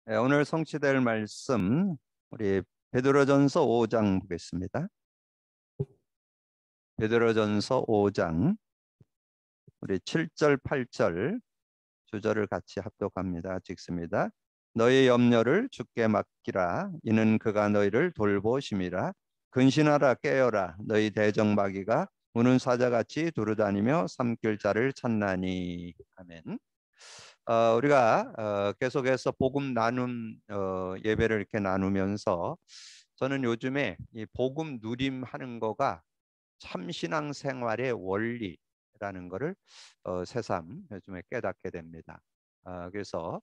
오늘 성취될 말씀 우리 베드로전서 5장 보겠습니다. 베드로전서 5장 우리 7절 8절 주절을 같이 합독합니다. 읽습니다. 너희 염려를 주께 맡기라. 이는 그가 너희를 돌보심이라. 근신하라 깨어라. 너희 대적마귀가 우는 사자같이 두루다니며 삼킬 자를 찾나니. 아멘. 우리가 계속해서 복음 나눔 예배를 이렇게 나누면서 저는 요즘에 이 복음 누림하는 거가 참 신앙생활의 원리라는 거를 새삼 요즘에 깨닫게 됩니다. 그래서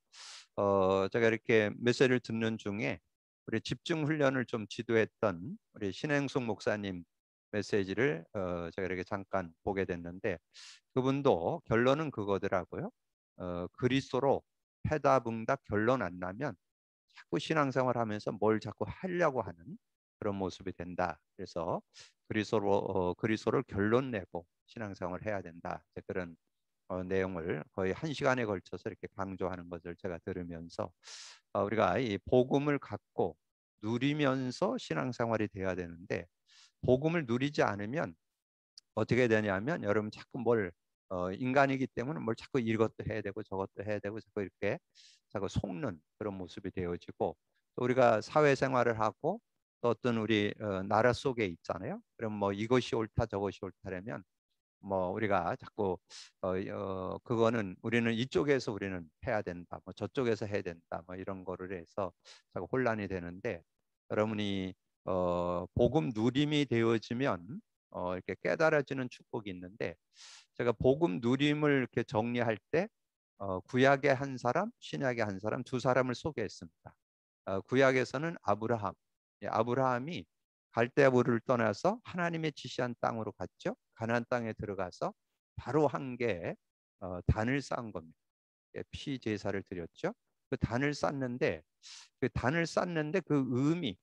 제가 이렇게 메시지를 듣는 중에 우리 집중 훈련을 좀 지도했던 우리 신행숙 목사님 메시지를 제가 이렇게 잠깐 보게 됐는데 그분도 결론은 그거더라고요. 그리스도로 해답응답 결론 안 나면 자꾸 신앙생활하면서 뭘 자꾸 하려고 하는 그런 모습이 된다. 그래서 그리스도를 결론 내고 신앙생활을 해야 된다. 그런 내용을 거의 1시간에 걸쳐서 이렇게 강조하는 것을 제가 들으면서 우리가 이 복음을 갖고 누리면서 신앙생활이 돼야 되는데 복음을 누리지 않으면 어떻게 되냐면 여러분 자꾸 뭘 인간이기 때문에 뭘 자꾸 이것도 해야 되고 저것도 해야 되고 자꾸 이렇게 자꾸 속는 그런 모습이 되어지고 또 우리가 사회생활을 하고 또 어떤 우리 나라 속에 있잖아요. 그럼 뭐 이것이 옳다 저것이 옳다라면 뭐 우리가 자꾸 그거는 우리는 이쪽에서 우리는 해야 된다 뭐 저쪽에서 해야 된다 뭐 이런 거를 해서 자꾸 혼란이 되는데 여러분이 복음 누림이 되어지면 이렇게 깨달아지는 축복이 있는데 제가 복음 누림을 이렇게 정리할 때 구약의 한 사람, 신약의 한 사람 두 사람을 소개했습니다. 구약에서는 아브라함, 아브라함이 갈대아우를 떠나서 하나님의 지시한 땅으로 갔죠. 가나안 땅에 들어가서 바로 한 개 단을 쌓은 겁니다. 피 제사를 드렸죠. 그 단을 쌓는데 그 의미,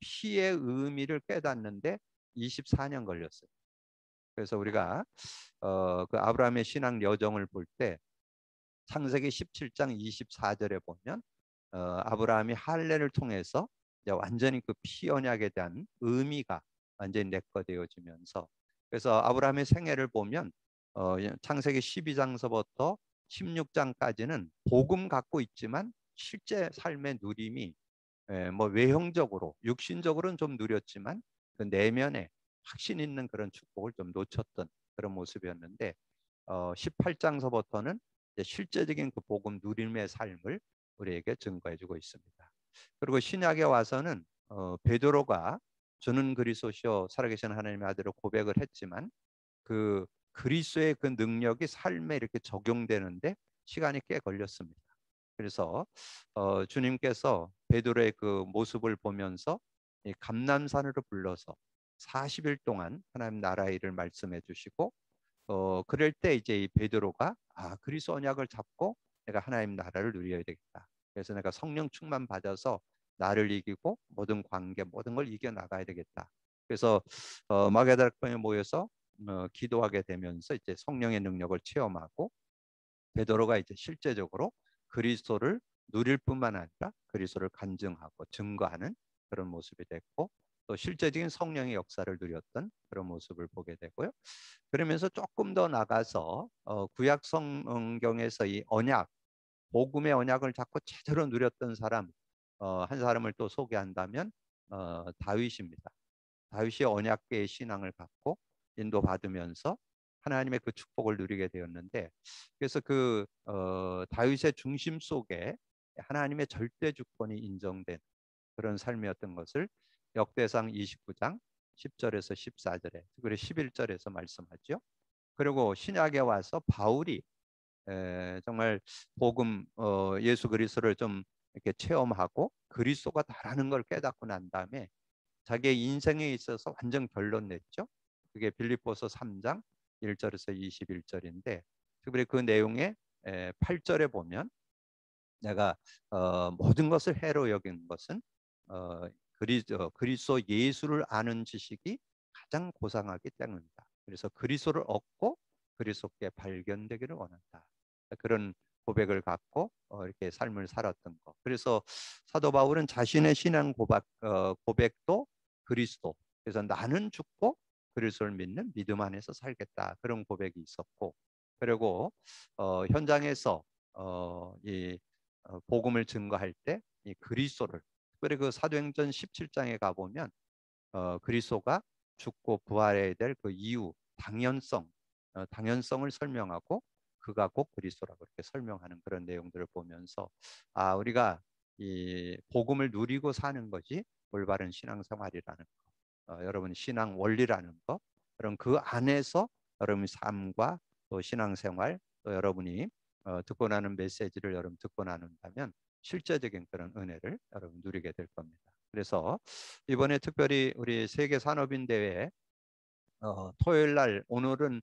피의 의미를 깨닫는데 24년 걸렸어요. 그래서 우리가 그 아브라함의 신앙 여정을 볼 때 창세기 17장 24절에 보면 아브라함이 할례를 통해서 이제 완전히 그 피 언약에 대한 의미가 완전히 내꺼되어지면서 그래서 아브라함의 생애를 보면 창세기 12장서부터 16장까지는 복음 갖고 있지만 실제 삶의 누림이 뭐 외형적으로 육신적으로는 좀 누렸지만 그 내면에 확신 있는 그런 축복을 좀 놓쳤던 그런 모습이었는데 18장서부터는 실제적인 그 복음 누림의 삶을 우리에게 증거해주고 있습니다. 그리고 신약에 와서는 베드로가 주는 그리스도시요 살아계신 하나님의 아들을 고백을 했지만 그 그리스도의 그 능력이 삶에 이렇게 적용되는데 시간이 꽤 걸렸습니다. 그래서 주님께서 베드로의 그 모습을 보면서 이 감람산으로 불러서 40일 동안 하나님 나라의 일을 말씀해 주시고 그럴 때 이제 이 베드로가 그리스도 언약을 잡고 내가 하나님 나라를 누려야 되겠다. 그래서 내가 성령 충만 받아서 나를 이기고 모든 관계 모든 걸 이겨 나가야 되겠다. 그래서 마게다락방에 모여서 기도하게 되면서 이제 성령의 능력을 체험하고 베드로가 이제 실제적으로 그리스도를 누릴 뿐만 아니라 그리스도를 간증하고 증거하는 그런 모습이 됐고 또 실제적인 성령의 역사를 누렸던 그런 모습을 보게 되고요. 그러면서 조금 더 나가서 구약 성경에서 이 언약, 복음의 언약을 잡고 제대로 누렸던 사람 한 사람을 또 소개한다면 다윗입니다. 다윗이 언약계의 신앙을 갖고 인도받으면서 하나님의 그 축복을 누리게 되었는데 그래서 그 다윗의 중심 속에 하나님의 절대 주권이 인정된 그런 삶이었던 것을 역대상 29장 10절에서 14절에 그리고 11절에서 말씀하죠. 그리고 신약에 와서 바울이 정말 복음 예수 그리스도를 좀 이렇게 체험하고 그리스도가 다라는 걸 깨닫고 난 다음에 자기의 인생에 있어서 완전 결론 냈죠. 그게 빌립보서 3장 1절에서 21절인데 특별히 그 내용에 8절에 보면 내가 모든 것을 해로 여기는 것은 그리스도 예수를 아는 지식이 가장 고상하기 때문이다. 그래서 그리스도를 얻고 그리스도께 발견되기를 원한다. 그런 고백을 갖고 이렇게 삶을 살았던 거. 그래서 사도 바울은 자신의 신앙 고백도 그리스도. 그래서 나는 죽고 그리스도를 믿는 믿음 안에서 살겠다. 그런 고백이 있었고, 그리고 현장에서 이 복음을 증거할 때 이 그리스도를, 특별히 그 사도행전 17장에 가 보면 그리스도가 죽고 부활해야 될 그 이유, 당연성을 설명하고 그가 곧 그리스도라고 이렇게 설명하는 그런 내용들을 보면서 우리가 이 복음을 누리고 사는 것이 올바른 신앙생활이라는 거, 여러분 신앙 원리라는 거, 그럼 그 안에서 여러분의 삶과 또 신앙생활, 또 여러분이 듣고 나는 메시지를 여러분 듣고 나눈다면 실제적인 그런 은혜를 여러분 누리게 될 겁니다. 그래서 이번에 특별히 우리 세계 산업인 대회 토요일 날, 오늘은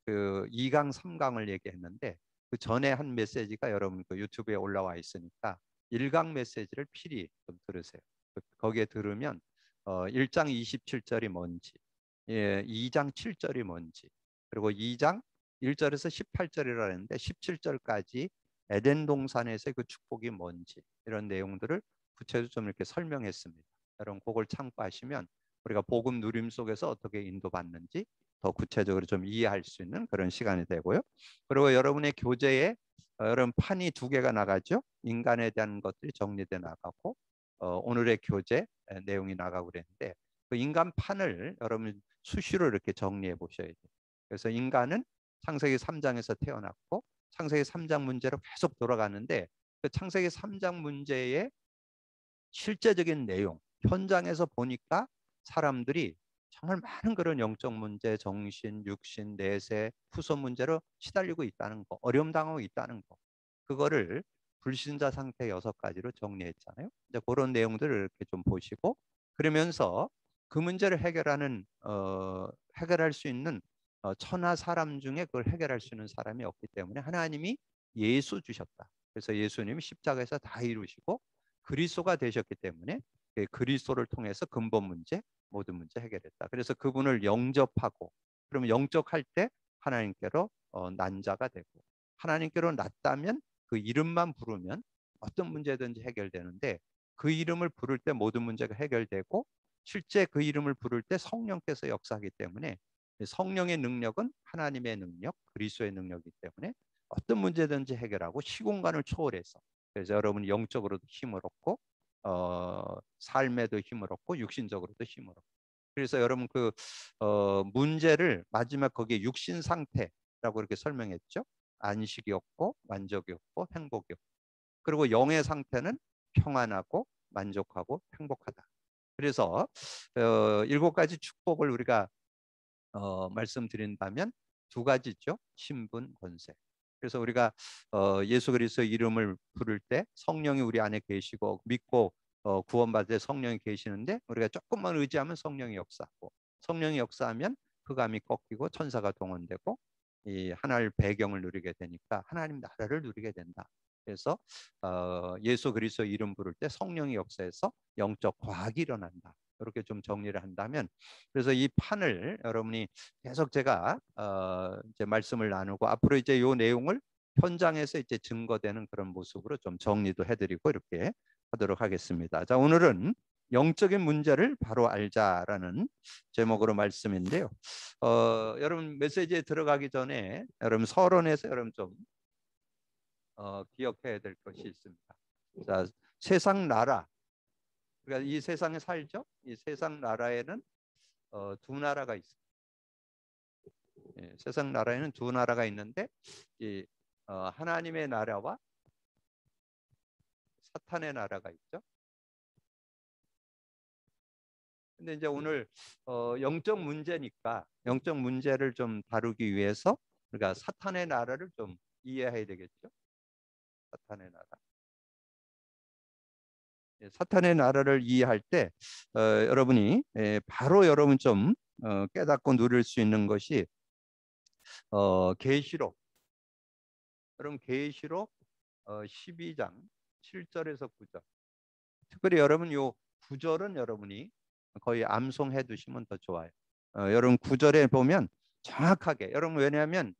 그 2강 3강을 얘기했는데 그 전에 한 메시지가 여러분 그 유튜브에 올라와 있으니까 1강 메시지를 필히 좀 들으세요. 거기에 들으면 1장 27절이 뭔지, 2장 7절이 뭔지, 그리고 2장 1절에서 18절이라 했는데 17절까지 에덴 동산에서의 그 축복이 뭔지, 이런 내용들을 구체적으로 좀 이렇게 설명했습니다. 여러분 그걸 참고하시면 우리가 복음 누림 속에서 어떻게 인도받는지 더 구체적으로 좀 이해할 수 있는 그런 시간이 되고요. 그리고 여러분의 교재에 여러분 판이 2개가 나가죠. 인간에 대한 것들이 정리돼 나가고 오늘의 교재 내용이 나가고 그랬는데 그 인간 판을 여러분 수시로 이렇게 정리해 보셔야 돼요. 그래서 인간은 창세기 3장에서 태어났고 창세기 3장 문제로 계속 돌아가는데 그 창세기 3장 문제의 실제적인 내용, 현장에서 보니까 사람들이 정말 많은 그런 영적 문제, 정신, 육신, 내세, 후손 문제로 시달리고 있다는 거, 어려움 당하고 있다는 거, 그거를 불신자 상태 6가지로 정리했잖아요. 이제 그런 내용들을 이렇게 좀 보시고, 그러면서 그 문제를 해결할 수 있는 천하 사람 중에 그걸 해결할 수 있는 사람이 없기 때문에 하나님이 예수 주셨다. 그래서 예수님이 십자가에서 다 이루시고 그리스도가 되셨기 때문에 그리스도를 통해서 근본 문제, 모든 문제 해결했다. 그래서 그분을 영접하고, 그러면 영접할 때 하나님께로 난 자가 되고, 하나님께로 났다면 그 이름만 부르면 어떤 문제든지 해결되는데 그 이름을 부를 때 모든 문제가 해결되고, 실제 그 이름을 부를 때 성령께서 역사하기 때문에 성령의 능력은 하나님의 능력, 그리스도의 능력이기 때문에 어떤 문제든지 해결하고 시공간을 초월해서, 그래서 여러분이 영적으로도 힘을 얻고 삶에도 힘을 얻고 육신적으로도 힘을 얻고, 그래서 여러분 그 문제를 마지막 거기에 육신 상태라고 이렇게 설명했죠. 안식이 없고 만족이 없고 행복이 없고, 그리고 영의 상태는 평안하고 만족하고 행복하다. 그래서 7가지 축복을 우리가 말씀드린다면 2가지죠. 신분, 권세. 그래서 우리가 예수 그리스도 이름을 부를 때 성령이 우리 안에 계시고 믿고 구원받을 때 성령이 계시는데 우리가 조금만 의지하면 성령이 역사하고, 성령이 역사하면 흑암이 꺾이고 천사가 동원되고 이 하나님의 배경을 누리게 되니까 하나님 나라를 누리게 된다. 그래서 예수 그리스도 이름 부를 때 성령이 역사해서 영적 과학이 일어난다. 이렇게 좀 정리를 한다면, 그래서 이 판을 여러분이 계속 제가 이제 말씀을 나누고 앞으로 이제 요 내용을 현장에서 이제 증거되는 그런 모습으로 좀 정리도 해드리고 이렇게 하도록 하겠습니다. 자, 오늘은 영적인 문제를 바로 알자라는 제목으로 말씀인데요. 여러분 메시지에 들어가기 전에 여러분 서론에서 여러분 좀 기억해야 될 것이 있습니다. 자, 세상 나라, 그러니까 이 세상에 살죠. 이 세상 나라에는 2나라가 있습니다. 세상 나라에는 2나라가 있는데 이 하나님의 나라와 사탄의 나라가 있죠. 근데 이제 오늘 영적 문제니까 영적 문제를 좀 다루기 위해서 우리가 사탄의 나라를 좀 이해해야 되겠죠. 사탄의 나라. 사탄의 나라를 이해할 때 여러분이 바로 여러분 좀 깨닫고 누릴 수 있는 것이 계시록. 여러분 계시록 12장 7절에서 9절. 특별히 여러분 요 9절은 여러분이 거의 암송해 두시면 더 좋아요. 여러분 9절에 보면 정확하게, 여러분 왜냐하면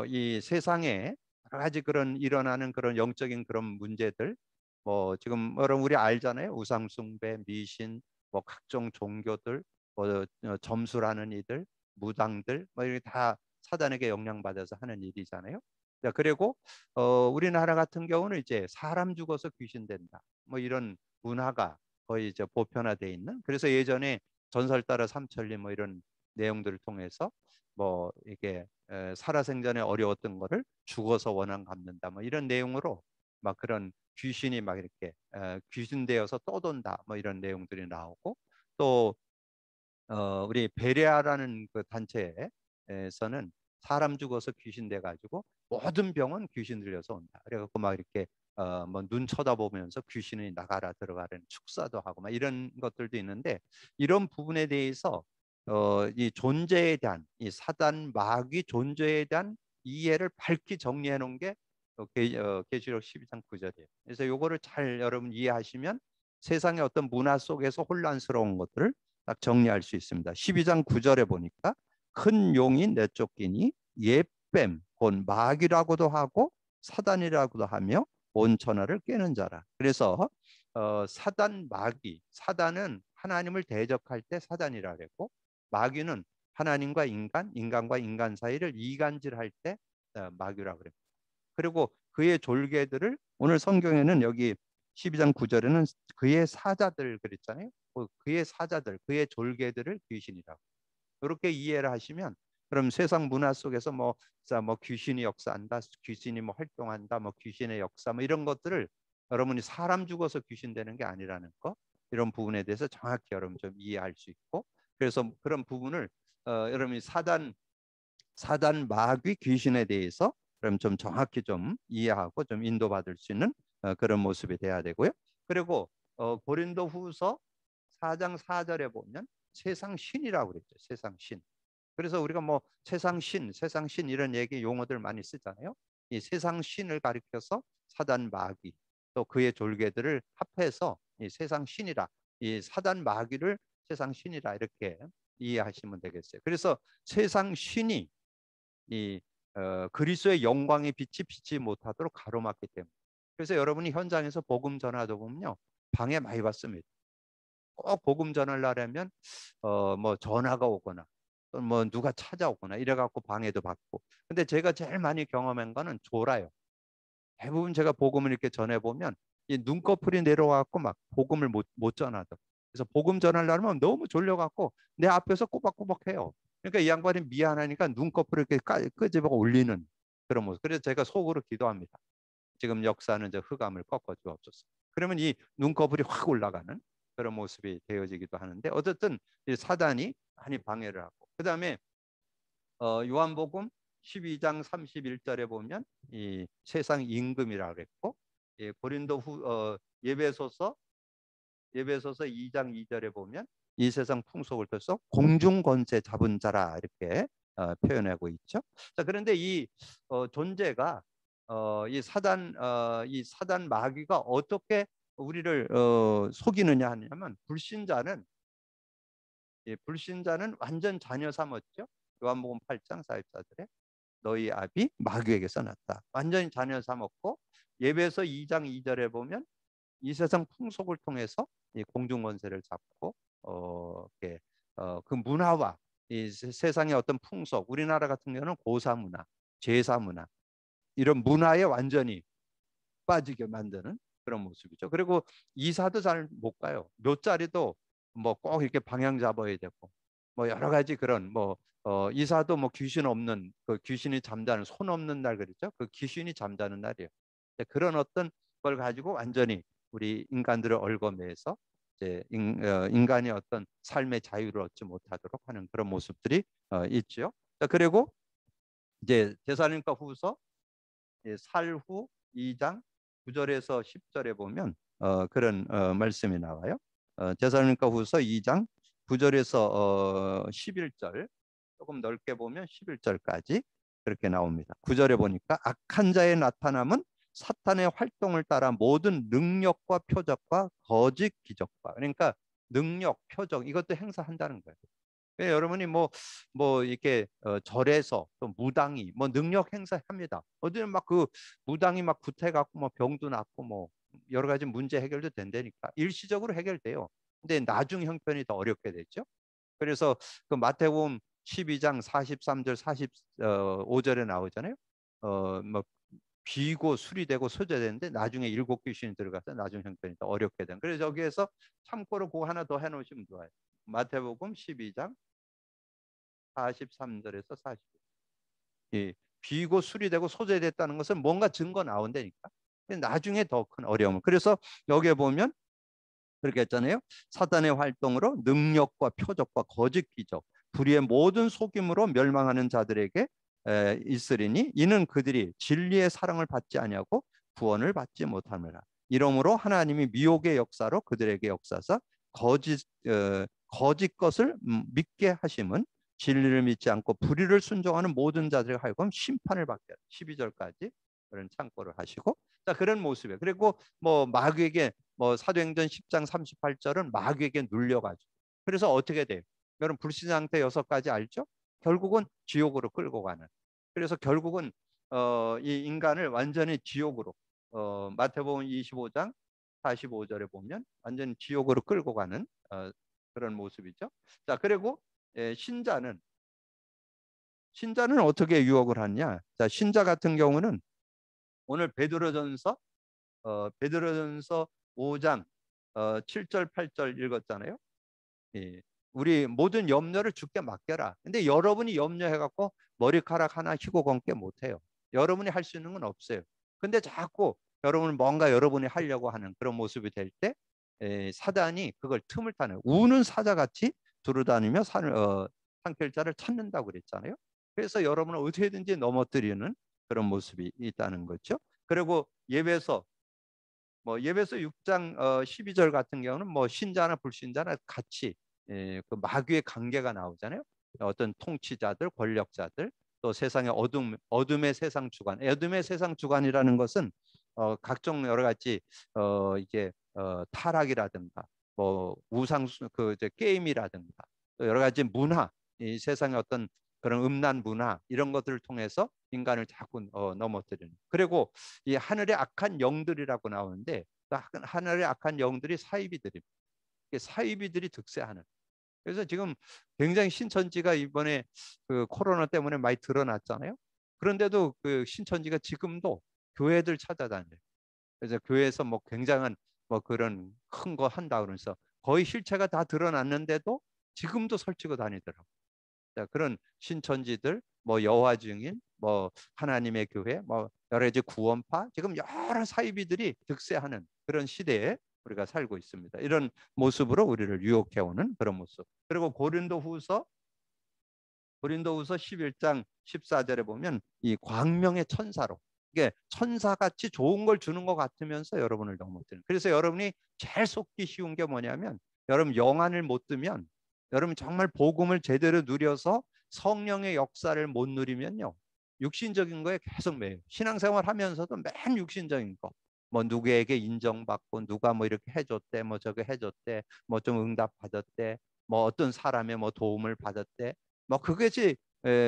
이 세상에 여러 가지 그런 일어나는 그런 영적인 그런 문제들, 뭐 지금 여러분 우리 알잖아요. 우상 숭배, 미신, 뭐 각종 종교들, 뭐 점수라는 이들, 무당들, 뭐 이게 다 사단에게 영향받아서 하는 일이잖아요. 자, 그리고 우리나라 같은 경우는 이제 사람 죽어서 귀신 된다, 뭐 이런 문화가 거의 이제 보편화돼 있는. 그래서 예전에 전설 따라 삼천리 뭐 이런 내용들을 통해서 뭐 이게 살아생전에 어려웠던 거를 죽어서 원한 갚는다, 뭐 이런 내용으로 막 그런 귀신이 막 이렇게 귀신 되어서 떠돈다, 뭐 이런 내용들이 나오고, 또 우리 베레아라는 그 단체에서는 사람 죽어서 귀신 돼 가지고 모든 병은 귀신 들려서 온다. 그래갖고 막 이렇게 뭐 눈 쳐다보면서 귀신이 나가라 들어가라는 축사도 하고 막 이런 것들도 있는데, 이런 부분에 대해서 이 존재에 대한, 이 사단 마귀 존재에 대한 이해를 밝히 정리해 놓은 게 계시록 12장 9절이에요. 그래서 요거를 잘 여러분 이해하시면 세상의 어떤 문화 속에서 혼란스러운 것들을 딱 정리할 수 있습니다. 12장 9절에 보니까 큰 용이 내쫓기니 옛뱀 곧 마귀라고도 하고 사단이라고도 하며 온 천하를 깨는 자라. 그래서 사단 마귀, 사단은 하나님을 대적할 때 사단이라 그랬고, 마귀는 하나님과 인간, 인간과 인간 사이를 이간질할 때 마귀라 그랬고, 그리고 그의 졸개들을 오늘 성경에는 여기 12장 9절에는 그의 사자들 그랬잖아요. 그의 사자들, 그의 졸개들을 귀신이라고. 이렇게 이해를 하시면, 그럼 세상 문화 속에서 뭐 귀신이 역사한다, 귀신이 뭐 활동한다, 뭐 귀신의 역사, 뭐 이런 것들을 여러분이 사람 죽어서 귀신 되는 게 아니라는 거, 이런 부분에 대해서 정확히 여러분 좀 이해할 수 있고, 그래서 그런 부분을 여러분이 사단 마귀 귀신에 대해서 그럼 좀 정확히 좀 이해하고 좀 인도받을 수 있는 그런 모습이 돼야 되고요. 그리고 고린도후서 4장 4절에 보면 세상 신이라고 그랬죠. 세상 신. 그래서 우리가 뭐 세상 신 이런 얘기 용어들 많이 쓰잖아요. 이 세상 신을 가리켜서 사단 마귀 또 그의 졸개들을 합해서 이 세상 신이라, 이 사단 마귀를 세상 신이라 이렇게 이해하시면 되겠어요. 그래서 세상 신이 이 그리스도의 영광의 빛이 비치 못하도록 가로막기 때문에. 그래서 여러분이 현장에서 복음 전하다 보면요, 방해 많이 받습니다. 꼭 복음 전하려 하면 뭐 전화가 오거나 또 뭐 누가 찾아오거나 이래 갖고 방해도 받고. 근데 제가 제일 많이 경험한 거는 졸아요. 대부분 제가 복음을 이렇게 전해 보면 이 눈꺼풀이 내려와 갖고 막 복음을 못 전하더. 그래서 복음 전하려면 너무 졸려 갖고 내 앞에서 꼬박꼬박 해요. 그러니까 이 양반이 미안하니까 눈꺼풀을 이렇게 끄집어 올리는 그런 모습. 그래서 제가 속으로 기도합니다. 지금 역사는 저 흑암을 꺾어 주옵소서. 그러면 이 눈꺼풀이 확 올라가는 그런 모습이 되어지기도 하는데, 어쨌든 이 사단이 많이 방해를 하고, 그다음에 요한복음 12장 31절에 보면 이 세상 임금이라 그랬고, 예, 고린도 예배소서 2장 2절에 보면 이 세상 풍속을 떠서 공중 권세 잡은 자라 이렇게 표현하고 있죠. 자, 그런데 이 존재가 이 사단 마귀가 어떻게 우리를 속이느냐 하냐면, 불신자는 완전 자녀 삼았죠. 요한복음 8장 44절에 너희 아비 마귀에게서 났다. 완전히 자녀 삼았고, 예배서 2장 2절에 보면 이 세상 풍속을 통해서 이 공중 권세를 잡고 이렇게 그 문화와 이 세상의 어떤 풍속, 우리나라 같은 경우는 고사 문화, 제사 문화, 이런 문화에 완전히 빠지게 만드는 그런 모습이죠. 그리고 이사도 잘 못 가요. 묘자리도 뭐 꼭 이렇게 방향 잡아야 되고, 뭐 여러 가지 그런 뭐 이사도 뭐 귀신 없는, 그 귀신이 잠자는 손 없는 날 그랬죠. 그 귀신이 잠자는 날이에요. 그런 어떤 걸 가지고 완전히 우리 인간들을 얽어매서 이제 인간이 어떤 삶의 자유를 얻지 못하도록 하는 그런 모습들이 있죠. 자, 그리고 이제 데살로니가 후서 살후 2장 9절에서 10절에 보면 그런 말씀이 나와요. 데살로니가 후서 2장 9절에서 11절, 조금 넓게 보면 11절까지 그렇게 나옵니다. 9절에 보니까 악한 자의 나타남은 사탄의 활동을 따라 모든 능력과 표적과 거짓 기적과, 그러니까 능력, 표적 이것도 행사한다는 거예요. 여러분이 뭐 이렇게 절에서 또 무당이 뭐 능력 행사합니다. 어디는 막 그 무당이 막 구태갖고 뭐 병도 낫고 뭐 여러 가지 문제 해결도 된다니까. 일시적으로 해결돼요. 근데 나중 형편이 더 어렵게 됐죠. 그래서 그 마태복음 12장 43절 45절에 나오잖아요. 뭐 비고 수리되고 소재되는데 나중에 일곱 귀신이 들어가서 나중 형편이 더 어렵게 된. 그래서 여기에서 참고로 그거 하나 더 해놓으시면 좋아요. 마태복음 12장 43절에서 45. 예, 비고 수리되고 소재됐다는 것은 뭔가 증거 나온다니까. 나중에 더 큰 어려움. 그래서 여기에 보면 그렇게 했잖아요. 사단의 활동으로 능력과 표적과 거짓 기적, 불의의 모든 속임으로 멸망하는 자들에게 있으리니 이는 그들이 진리의 사랑을 받지 아니하고 구원을 받지 못함이라. 이러므로 하나님이 미혹의 역사로 그들에게 역사사 거짓 것을 믿게 하심은 진리를 믿지 않고 불의를 순종하는 모든 자들에게 하여금 심판을 받게 하라. 12절까지 그런 참고를 하시고, 자, 그런 모습이에요. 그리고 뭐 마귀에게 뭐 사도행전 10장 38절은 마귀에게 눌려가지고, 그래서 어떻게 돼요? 여러분 불신 상태 6가지 알죠? 결국은 지옥으로 끌고 가는. 그래서 결국은 이 인간을 완전히 지옥으로 마태복음 25장 45절에 보면 완전히 지옥으로 끌고 가는 그런 모습이죠. 자, 그리고 신자는 어떻게 유혹을 하냐? 자, 신자 같은 경우는 오늘 베드로전서 5장 7절 8절 읽었잖아요. 예. 우리 모든 염려를 주께 맡겨라. 근데 여러분이 염려해갖고 머리카락 하나 희고 검게 못해요. 여러분이 할 수 있는 건 없어요. 근데 자꾸 뭔가 여러분이 하려고 하는 그런 모습이 될 때 사단이 그걸 틈을 타는, 우는 사자같이 두루다니며 삼킬 자를 찾는다고 그랬잖아요. 그래서 여러분을 어떻게든지 넘어뜨리는 그런 모습이 있다는 거죠. 그리고 예배서 6장 12절 같은 경우는 뭐 신자나 불신자나 같이 그 마귀의 관계가 나오잖아요. 어떤 통치자들, 권력자들, 또 세상의 어둠의 세상 주관. 어둠의 세상 주관이라는 것은 각종 여러 가지 이게 타락이라든가 뭐 우상 그 이제 게임이라든가 또 여러 가지 문화, 이 세상의 어떤 그런 음란 문화 이런 것들을 통해서 인간을 자꾸 넘어뜨리는. 그리고 이 하늘의 악한 영들이라고 나오는데 하늘의 악한 영들이 사이비들이 득세하는. 그래서 지금 굉장히 신천지가 이번에 그 코로나 때문에 많이 드러났잖아요. 그런데도 그 신천지가 지금도 교회들 찾아다녀요. 그래서 교회에서 뭐 굉장한 뭐 그런 큰 거 한다 그러면서 거의 실체가 다 드러났는데도 지금도 설치고 다니더라고요. 자, 그런 신천지들, 뭐 여호와 증인, 뭐 하나님의 교회, 뭐 여러 가지 구원파, 지금 여러 사이비들이 득세하는 그런 시대에 우리가 살고 있습니다. 이런 모습으로 우리를 유혹해오는 그런 모습. 그리고 고린도후서 11장 14절에 보면 이 광명의 천사로, 이게 천사같이 좋은 걸 주는 것 같으면서 여러분을 넘어뜨리는. 그래서 여러분이 제일 속기 쉬운 게 뭐냐면, 여러분 영안을 못 뜨면, 여러분 정말 복음을 제대로 누려서 성령의 역사를 못 누리면요, 육신적인 거에 계속 매여. 신앙생활 하면서도 맨 육신적인 거. 뭐 누구에게 인정받고 누가 뭐 이렇게 해줬대, 뭐 저거 해줬대, 뭐 좀 응답 받았대, 뭐 어떤 사람의 뭐 도움을 받았대. 뭐 그것이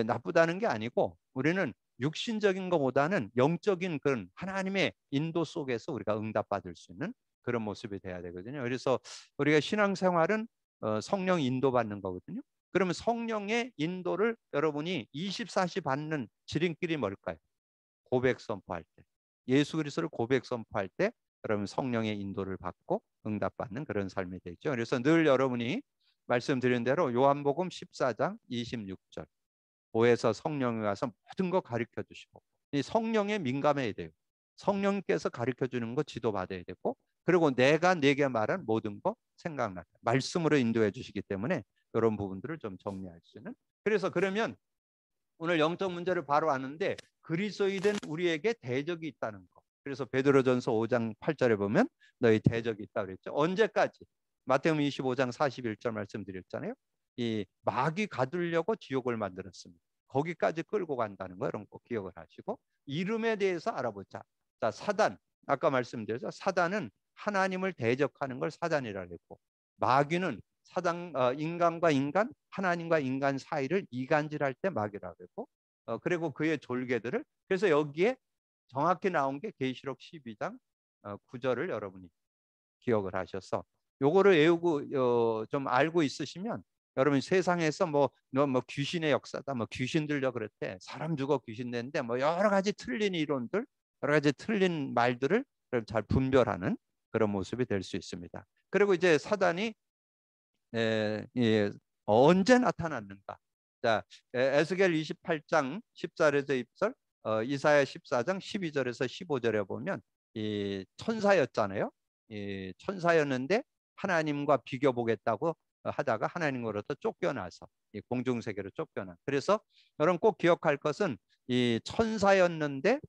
나쁘다는 게 아니고, 우리는 육신적인 것보다는 영적인 그런 하나님의 인도 속에서 우리가 응답받을 수 있는 그런 모습이 돼야 되거든요. 그래서 우리가 신앙생활은 성령 인도받는 거거든요. 그러면 성령의 인도를 여러분이 24시 받는 지름길이 뭘까요? 고백 선포할 때, 예수 그리스도를 고백 선포할 때 여러분 성령의 인도를 받고 응답받는 그런 삶이 되죠. 그래서 늘 여러분이 말씀드린 대로 요한복음 14장 26절, 보혜사 성령이 와서 모든 거 가르쳐 주시고, 이 성령에 민감해야 돼요. 성령께서 가르쳐 주는 거 지도받아야 되고, 그리고 내가 내게 말한 모든 거 생각나게 말씀으로 인도해 주시기 때문에 이런 부분들을 좀 정리할 수 있는. 그래서 그러면 오늘 영적 문제를 바로 아는데, 그리스도인된 우리에게 대적이 있다는 거. 그래서 베드로전서 5장 8절에 보면 너희 대적이 있다 그랬죠. 언제까지? 마태복음 25장 41절 말씀드렸잖아요. 이 마귀 가두려고 지옥을 만들었습니다. 거기까지 끌고 간다는 거, 이런 거 기억을 하시고, 이름에 대해서 알아보자. 자, 사단, 아까 말씀드렸죠. 사단은 하나님을 대적하는 걸 사단이라고 했고, 마귀는 인간과 인간, 하나님과 인간 사이를 이간질할 때 마귀라고 그랬고, 그리고 그의 졸개들을, 그래서 여기에 정확히 나온 게 계시록 12장 9절을 여러분이 기억을 하셔서 요거를 외우고 좀 알고 있으시면, 여러분 세상에서 뭐 귀신의 역사다, 뭐 귀신 들려 그랬대, 사람 죽어 귀신 낸데, 뭐 여러 가지 틀린 이론들, 여러 가지 틀린 말들을 잘 분별하는 그런 모습이 될 수 있습니다. 그리고 이제 사단이 언제 나타났는가? 자, 에스겔 28장 14절에서 20절, 이사야 14장 12절에서 15절에 보면 이 천사였잖아요. 이 천사였는데 하나님과 비교 보겠다고 하다가 하나님으로부터 쫓겨나서 이 공중 세계로 쫓겨나. 그래서 여러분 꼭 기억할 것은 이 천사였는데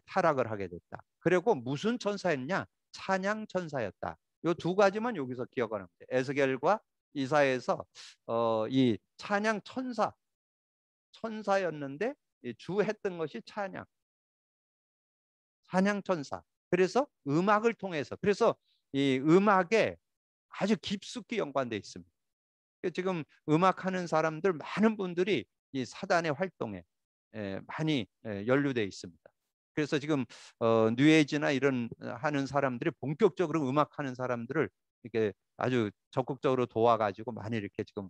타락을 하게 됐다. 그리고 무슨 천사였냐? 찬양 천사였다. 요 두 가지만 여기서 기억하는 거예요. 에스겔과 이사야에서 이 찬양 천사였는데 주 했던 것이 찬양 천사. 그래서 음악을 통해서, 그래서 이 음악에 아주 깊숙이 연관돼 있습니다. 지금 음악하는 사람들 많은 분들이 이 사단의 활동에 많이 연루돼 있습니다. 그래서 지금 뉴에이지나 이런 하는 사람들이 본격적으로 음악하는 사람들을 이렇게 아주 적극적으로 도와가지고 많이 이렇게 지금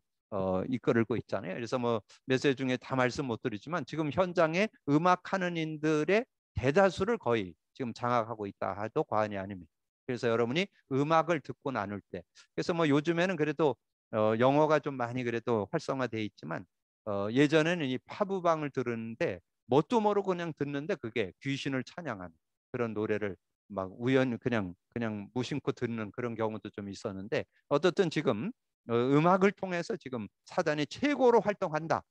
이끌고 있잖아요. 그래서 뭐 메시지 중에 다 말씀 못 드리지만 지금 현장에 음악하는 인들의 대다수를 거의 지금 장악하고 있다 해도 과언이 아닙니다. 그래서 여러분이 음악을 듣고 나눌 때, 그래서 뭐 요즘에는 그래도 영어가 좀 많이 그래도 활성화돼 있지만 예전에는 이 팝음악을 들었는데 뭣도 모르고 그냥 듣는데 그게 귀신을 찬양하는 그런 노래를 막 우연히 그냥 무심코 듣는 그런 경우도 좀 있었는데, 어떻든 지금 음악을 통해서 지금 사단이 최고로 활동한다,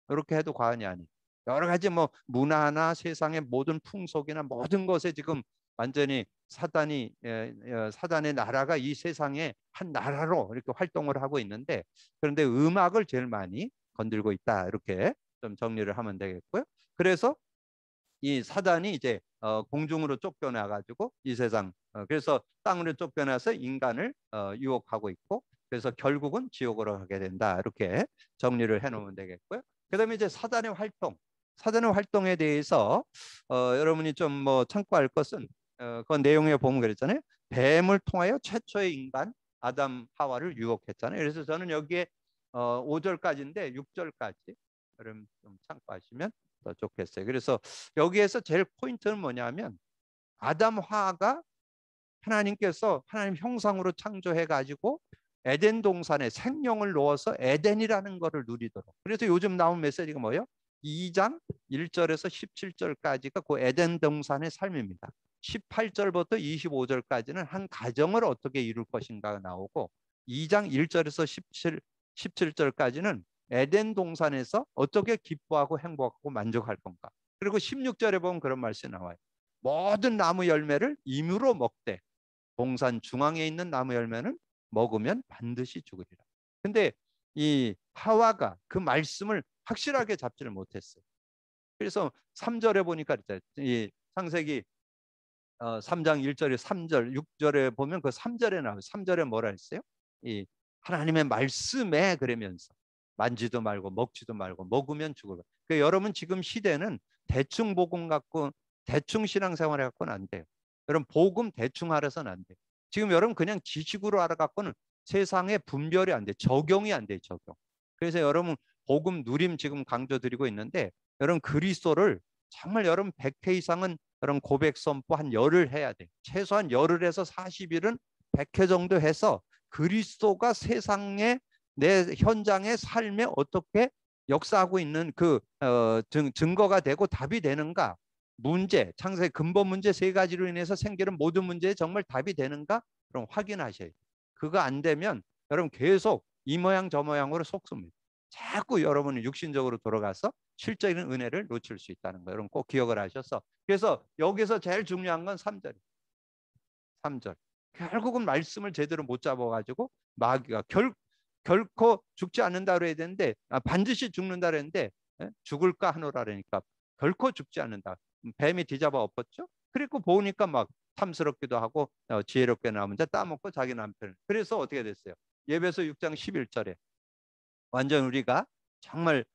이렇게 해도 과언이 아니. 여러 가지 뭐 문화나 세상의 모든 풍속이나 모든 것에 지금 완전히 사단의 나라가 이 세상의 한 나라로 이렇게 활동을 하고 있는데, 그런데 음악을 제일 많이 건들고 있다, 이렇게 좀 정리를 하면 되겠고요. 그래서 이 사단이 이제 공중으로 쫓겨나 가지고 이 세상, 그래서 땅으로 쫓겨나서 인간을 유혹하고 있고, 그래서 결국은 지옥으로 가게 된다, 이렇게 정리를 해놓으면 되겠고요. 그다음에 이제 사단의 활동에 대해서 여러분이 좀 뭐 참고할 것은 그 내용에 보면 그랬잖아요. 뱀을 통하여 최초의 인간 아담 하와를 유혹했잖아요. 그래서 저는 여기에 5절까지인데 6절까지 여러분 좀 참고하시면 더 좋겠어요. 그래서 여기에서 제일 포인트는 뭐냐면, 아담 하와가 하나님께서 하나님 형상으로 창조해 가지고 에덴 동산에 생명을 넣어서 에덴이라는 것을 누리도록. 그래서 요즘 나온 메시지가 뭐예요? 2장 1절에서 17절까지가 그 에덴 동산의 삶입니다. 18절부터 25절까지는 한 가정을 어떻게 이룰 것인가가 나오고, 2장 1절에서 17절까지는 에덴 동산에서 어떻게 기뻐하고 행복하고 만족할 건가. 그리고 16절에 보면 그런 말씀이 나와요. 모든 나무 열매를 임으로 먹되 동산 중앙에 있는 나무 열매는 먹으면 반드시 죽으리라. 근데 이 하와가 그 말씀을 확실하게 잡지를 못했어요. 그래서 3절에 보니까 이 창세기 3장 1절에 3절 6절에 보면 그 3절에 나와요. 3절에 뭐라 했어요? 이 하나님의 말씀에 그러면서 만지도 말고 먹지도 말고 먹으면 죽을. 그 여러분 지금 시대는 대충 복음 갖고 대충 신앙생활 갖고는 안 돼요. 여러분 복음 대충 알아서는 안 돼요. 지금 여러분 그냥 지식으로 알아갖고는 세상에 분별이 안 돼. 적용이 안 돼, 적용. 그래서 여러분 복음 누림 지금 강조드리고 있는데, 여러분 그리스도를 정말 여러분 100회 이상은 그런 고백 선포 한 열흘 해야 돼. 최소한 열흘에서 40일은 100회 정도 해서 그리스도가 세상의 내 현장의 삶에 어떻게 역사하고 있는 그 증거가 되고 답이 되는가, 문제, 창세의 근본 문제 세 가지로 인해서 생기는 모든 문제에 정말 답이 되는가, 그럼 확인하셔야 돼요. 그거 안 되면 여러분 계속 이 모양 저 모양으로 속습니다. 자꾸 여러분은 육신적으로 돌아가서 실적인 은혜를 놓칠 수 있다는 거 여러분 꼭 기억을 하셔서, 그래서 여기서 제일 중요한 건 3절이에요. 3절. 결국은 말씀을 제대로 못 잡아가지고 마귀가 결코 죽지 않는다 그래야 되는데 반드시 죽는다 그랬는데 죽을까 하노라 그러니까 결코 죽지 않는다. 뱀이 뒤잡아 엎었죠. 그리고 보니까 막 탐스럽기도 하고 지혜롭게 나온 자 따먹고 자기 남편을. 그래서 어떻게 됐어요? 예배서 6장 11절에 완전 우리가 정말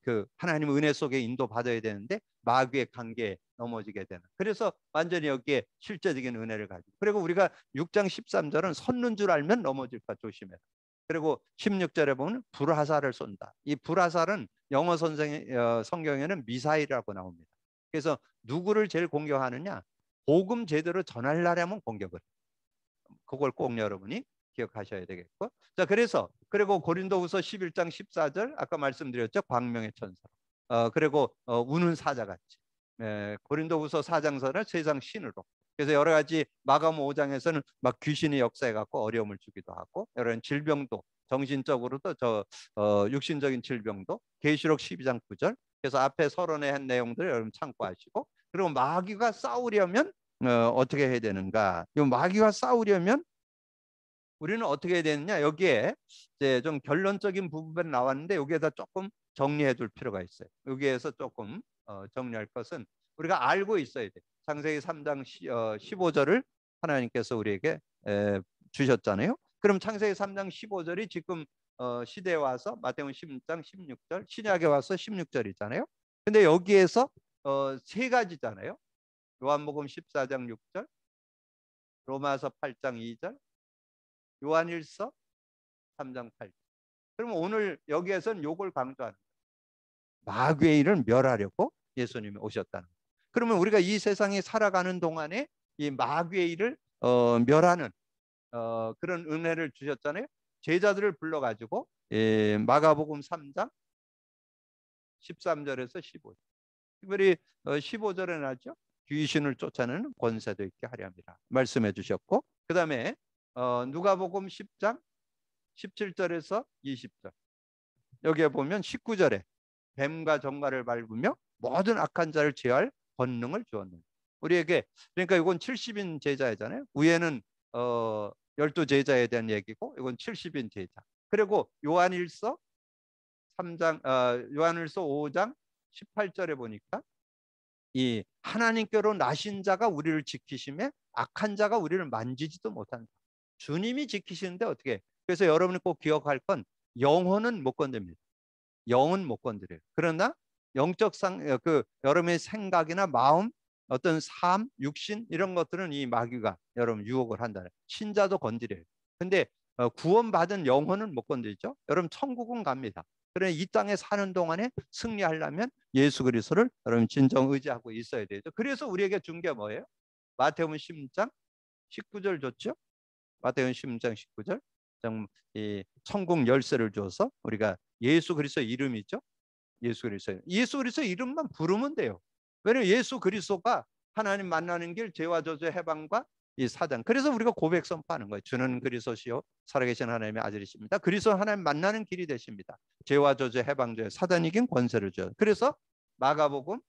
그 하나님 은혜 속에 인도받아야 되는데 마귀의 관계에 넘어지게 되는. 그래서 완전히 여기에 실제적인 은혜를 가지고. 그리고 우리가 6장 13절은 섰는 줄 알면 넘어질까 조심해라. 그리고 16절에 보면 불화살을 쏜다. 이 불화살은 영어 성경에는 미사일이라고 나옵니다. 그래서 누구를 제일 공격하느냐? 복음 제대로 전하려면 공격을. 그걸 꼭 여러분이 기억하셔야 되겠고. 자, 그리고 고린도후서 11장 14절 아까 말씀드렸죠. 광명의 천사. 그리고 우는 사자같이. 고린도후서 4장서는 세상 신으로. 그래서 여러 가지 마가음 5장에서는 막 귀신이 역사해 갖고 어려움을 주기도 하고 여러 질병도 정신적으로도 육신적인 질병도 계시록 12장 9절. 그래서 앞에 서론에 한 내용들 여러분 참고하시고 그리고 마귀가 싸우려면 어떻게 해야 되는가? 이 마귀와 싸우려면 우리는 어떻게 해야 되느냐? 여기에 이제 좀 결론적인 부분이 나왔는데 여기에다 조금 정리해 둘 필요가 있어요. 여기에서 조금 정리할 것은 우리가 알고 있어야 돼. 창세기 3장 15절을 하나님께서 우리에게 주셨잖아요. 그럼 창세기 3장 15절이 지금 시대에 와서 마태복음 10장 16절, 신약에 와서 16절이잖아요. 근데 여기에서 세 가지잖아요. 요한복음 14장 6절, 로마서 8장 2절, 요한일서 3장 8절. 그러면 오늘 여기에서는 요걸 강조하는 거예요. 마귀의 일을 멸하려고 예수님이 오셨다는 거예요. 그러면 우리가 이 세상에 살아가는 동안에 이 마귀의 일을 멸하는 그런 은혜를 주셨잖아요. 제자들을 불러가지고 마가복음 3장 13절에서 15절. 특별히 15절에 나죠. 귀신을 쫓아내는 권세도 있게 하려 함이라 말씀해 주셨고, 그 다음에 누가복음 10장 17절에서 20절. 여기에 보면 19절에 뱀과 정갈을 밟으며 모든 악한 자를 제할 권능을 주었는데 우리에게. 그러니까 이건 70인 제자잖아요. 위에는 12제자에 대한 얘기고 이건 70인 제자. 그리고 요한일서 5장 18절에 보니까 이 하나님께로 나신 자가 우리를 지키심에 악한 자가 우리를 만지지도 못한다. 주님이 지키시는데 어떻게? 그래서 여러분이 꼭 기억할 건 영혼은 못 건드립니다. 영은 못 건드려요. 그러나 영적 여러분의 생각이나 마음, 어떤 삶, 육신 이런 것들은 이 마귀가 여러분 유혹을 한다. 신자도 건드려요. 근데 구원받은 영혼은 못 건드리죠. 여러분 천국은 갑니다. 그러나 이 땅에 사는 동안에 승리하려면 예수 그리스도를 여러분 진정 의지하고 있어야 되죠. 그래서 우리에게 준 게 뭐예요? 마태복음 10장 19절 줬죠. 마태복음 10장 19절. 이 천국 열쇠를 줘서 우리가 예수 그리스도 이름이죠. 예수 그리스도 이름만 부르면 돼요. 왜냐하면 예수 그리스도가 하나님 만나는 길, 죄와 저주 해방과 이 사단. 그래서 우리가 고백 선포하는 거예요. 주는 그리스도시요 살아계신 하나님의 아들이십니다. 그리스도 하나님 만나는 길이 되십니다. 죄와 저주 해방죄 사단 이긴 권세를 줘요. 그래서 마가복음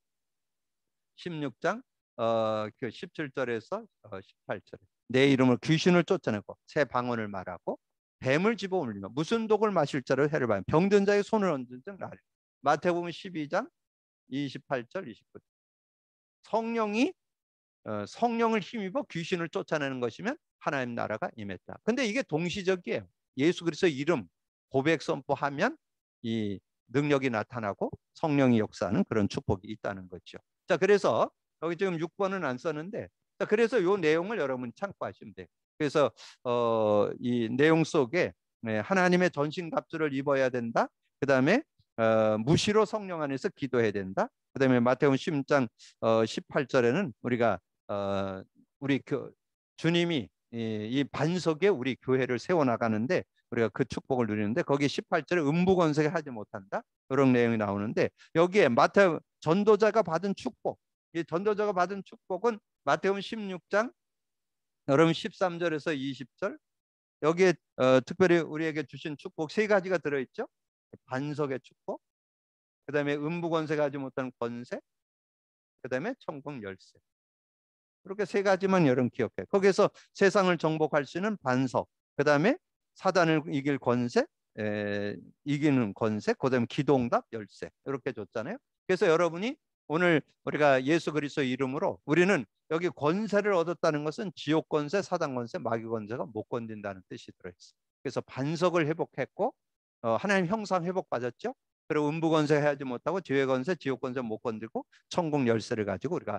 16장 그 17절에서 18절에 내 이름을 귀신을 쫓아내고 새 방언을 말하고 뱀을 집어 올리며 무슨 독을 마실 자를 해를 받으며 병든 자의 손을 얹은 즉 나으리. 마태복음 12장 28절 29절. 성령을 힘입어 귀신을 쫓아내는 것이면 하나님 나라가 임했다. 근데 이게 동시적이에요. 예수 그리스도 이름 고백 선포하면 이 능력이 나타나고 성령이 역사하는 그런 축복이 있다는 거죠. 자, 그래서 여기 지금 6번은 안 썼는데, 자, 그래서 이 내용을 여러분 참고하시면 돼요. 그래서 이 내용 속에 하나님의 전신갑주를 입어야 된다. 그 다음에 무시로 성령 안에서 기도해야 된다. 그 다음에 마태복음 10장 18절에는 우리가 우리 주님이 이 반석에 우리 교회를 세워나가는데 우리가 그 축복을 누리는데 거기 18절에 음부권세게 하지 못한다. 그런 내용이 나오는데 여기에 전도자가 받은 축복, 이 전도자가 받은 축복은 마태복음 16장 여러분 13절에서 20절. 여기에 특별히 우리에게 주신 축복 세 가지가 들어있죠. 반석의 축복, 그 다음에 음부권세가 하지 못하는 권세, 그 다음에 천국 열쇠. 이렇게 세 가지만 여러분 기억해. 거기에서 세상을 정복할 수 있는 반석, 그 다음에 사단을 이길 권세, 이기는 권세, 그 다음에 기도응답 열쇠 이렇게 줬잖아요. 그래서 여러분이 오늘 우리가 예수 그리스도 이름으로 우리는 여기 권세를 얻었다는 것은 지옥 권세, 사단 권세, 마귀 권세가 못 건든다는 뜻이 들어있어요. 그래서 반석을 회복했고 하나님 형상 회복받았죠. 그리고 음부 권세 해야지 못하고 지옥 권세, 지옥 권세 못 건들고 천국 열쇠를 가지고 우리가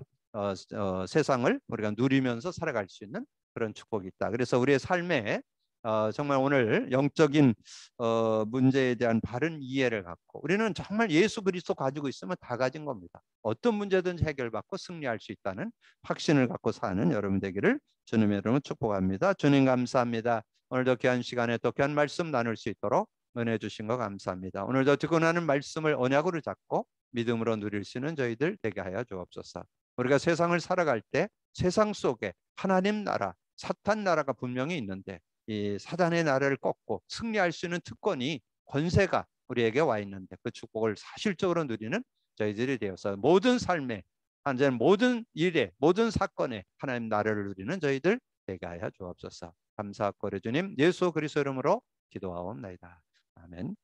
세상을 우리가 누리면서 살아갈 수 있는 그런 축복이 있다. 그래서 우리의 삶에 정말 오늘 영적인 문제에 대한 바른 이해를 갖고 우리는 정말 예수 그리스도 가지고 있으면 다 가진 겁니다. 어떤 문제든지 해결받고 승리할 수 있다는 확신을 갖고 사는 여러분 되기를 주님의 이름으로 축복합니다. 주님 감사합니다. 오늘도 귀한 시간에 또 귀한 말씀 나눌 수 있도록 은혜 주신 거 감사합니다. 오늘도 듣고 나는 말씀을 언약으로 잡고 믿음으로 누릴 수 있는 저희들 되게 하여 주옵소서. 우리가 세상을 살아갈 때 세상 속에 하나님 나라, 사탄 나라가 분명히 있는데 이 사단의 나라를 꺾고 승리할 수 있는 특권이 권세가 우리에게 와 있는데 그 축복을 사실적으로 누리는 저희들이 되어서 모든 삶에 완전 모든 일에 모든 사건에 하나님 나라를 누리는 저희들 되게 하여 주옵소서. 감사하고 주님 예수 그리스도 이름으로 기도하옵나이다. 아멘.